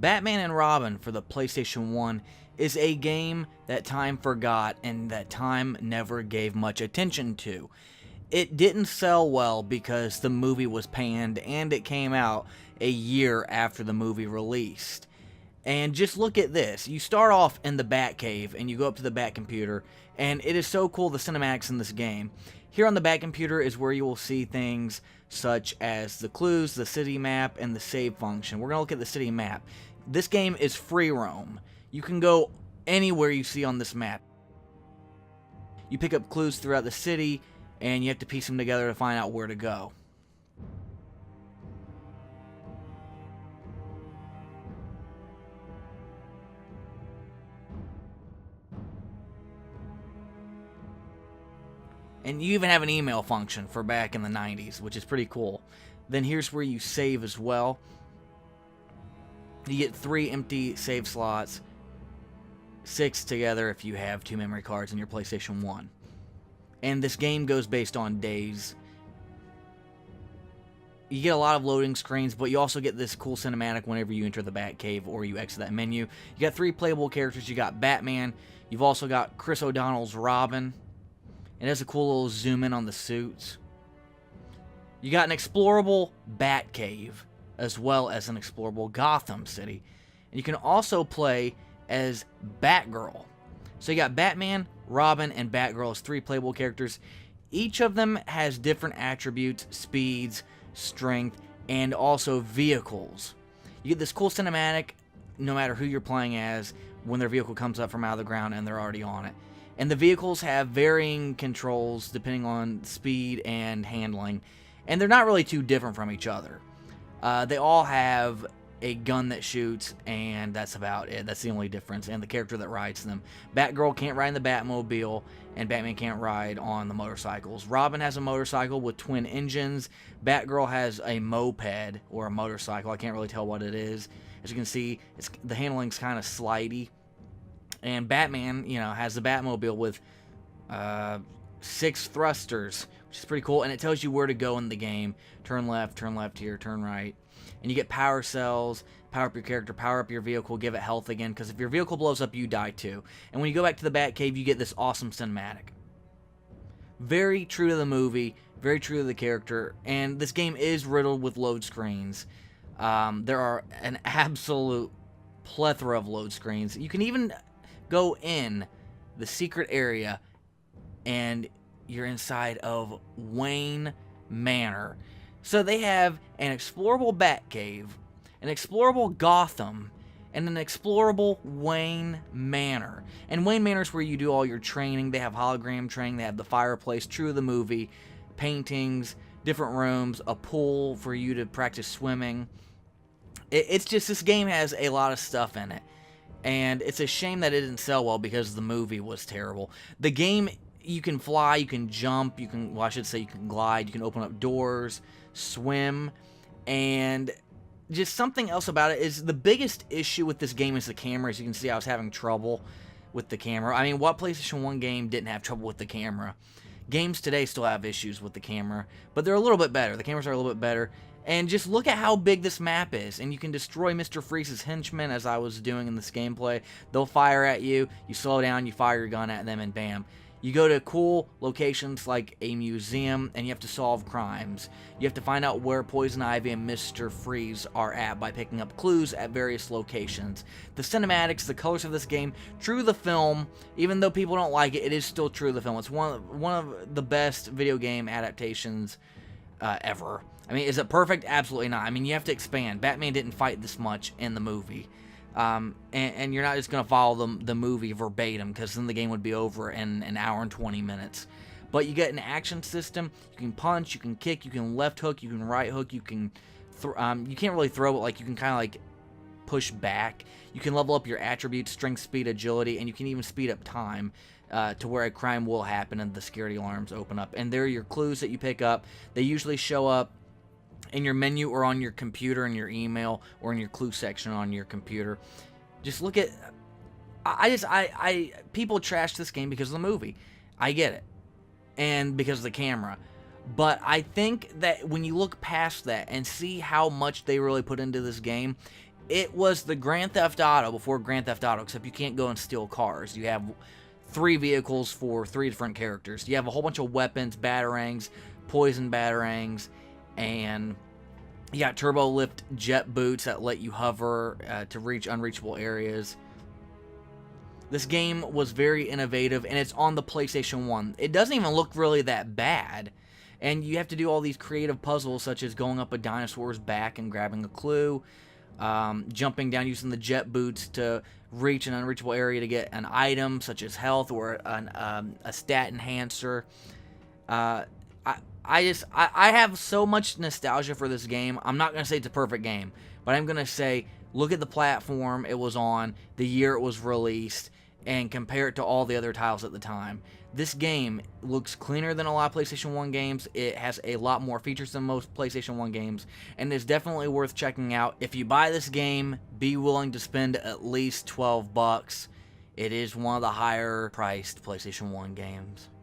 Batman and Robin for the PlayStation 1 is a game that time forgot and that time never gave much attention to. It didn't sell well because the movie was panned and it came out a year after the movie released. And just look at this. You start off in the Batcave and you go up to the Batcomputer, and it is so cool, the cinematics in this game. Here on the Batcomputer is where you will see things such as the clues, the city map, and the save function. We're going to look at the city map. This game is free roam. You can go anywhere you see on this map. You pick up clues throughout the city, and you have to piece them together to find out where to go. And you even have an email function for back in the 90s, which is pretty cool. Then here's where you save as well. You get 3 empty save slots, 6 together if you have 2 memory cards in your PlayStation 1. And this game goes based on days. You get a lot of loading screens, but you also get this cool cinematic whenever you enter the Batcave or you exit that menu. You got 3 playable characters. You got Batman. You've also got Chris O'Donnell's Robin. It has a cool little zoom in on the suits. You got an explorable Batcave, as well as an explorable Gotham City. And you can also play as Batgirl. So you got Batman, Robin, and Batgirl as 3 playable characters. Each of them has different attributes, speeds, strength, and also vehicles. You get this cool cinematic no matter who you're playing as when their vehicle comes up from out of the ground and they're already on it. And the vehicles have varying controls depending on speed and handling. And they're not really too different from each other. They all have a gun that shoots, and that's about it. That's the only difference. And the character that rides them. Batgirl can't ride in the Batmobile, and Batman can't ride on the motorcycles. Robin has a motorcycle with twin engines. Batgirl has a moped, or a motorcycle. I can't really tell what it is. As you can see, the handling's kind of slidey. And Batman, has the Batmobile with 6 thrusters, which is pretty cool. And it tells you where to go in the game. Turn left here, turn right. And you get power cells, power up your character, power up your vehicle, give it health again. Because if your vehicle blows up, you die too. And when you go back to the Batcave, you get this awesome cinematic. Very true to the movie, very true to the character. And this game is riddled with load screens. There are an absolute plethora of load screens. You can even go in the secret area and you're inside of Wayne Manor. So they have an explorable Batcave, an explorable Gotham, and an explorable Wayne Manor. And Wayne Manor is where you do all your training. They have hologram training, they have the fireplace, true to the movie, paintings, different rooms, a pool for you to practice swimming. It's just, this game has a lot of stuff in it. And it's a shame that it didn't sell well because the movie was terrible. The game, you can fly, you can jump, you can glide, you can open up doors, swim, and just something else about it is the biggest issue with this game is the camera. As you can see, I was having trouble with the camera. I mean, what PlayStation 1 game didn't have trouble with the camera? Games today still have issues with the camera, but they're a little bit better. The cameras are a little bit better. And just look at how big this map is. And you can destroy Mr. Freeze's henchmen, as I was doing in this gameplay. They'll fire at you. You slow down, you fire your gun at them, and bam. You go to cool locations like a museum, and you have to solve crimes. You have to find out where Poison Ivy and Mr. Freeze are at by picking up clues at various locations. The cinematics, the colors of this game, true to the film. Even though people don't like it, it is still true to the film. It's one of the best video game adaptations ever. I mean, is it perfect? Absolutely not. I mean, you have to expand. Batman didn't fight this much in the movie. And you're not just going to follow the movie verbatim, because then the game would be over in an hour and 20 minutes. But you get an action system. You can punch, you can kick, you can left hook, you can right hook, you can... you can't really throw, but like you can kind of like push back. You can level up your attributes, strength, speed, agility, and you can even speed up time. To where a crime will happen and the security alarms open up. And there are your clues that you pick up. They usually show up in your menu or on your computer in your email or in your clue section on your computer. Just look at... people trash this game because of the movie. I get it. And because of the camera. But I think that when you look past that and see how much they really put into this game, It was the Grand Theft Auto before Grand Theft Auto, except you can't go and steal cars. You have 3 vehicles for 3 different characters. You have a whole bunch of weapons, batarangs, poison batarangs, and you got turbo lift jet boots that let you hover to reach unreachable areas. This game was very innovative, and it's on the PlayStation 1. It doesn't even look really that bad. And you have to do all these creative puzzles, such as going up a dinosaur's back and grabbing a clue, jumping down using the jet boots to reach an unreachable area to get an item, such as health or a stat enhancer. I have so much nostalgia for this game. I'm not going to say it's a perfect game, but I'm going to say look at the platform it was on, the year it was released, and compare it to all the other titles at the time. This game looks cleaner than a lot of PlayStation 1 games. It has a lot more features than most PlayStation 1 games, and it's definitely worth checking out. If you buy this game, be willing to spend at least $12. It is one of the higher priced PlayStation 1 games.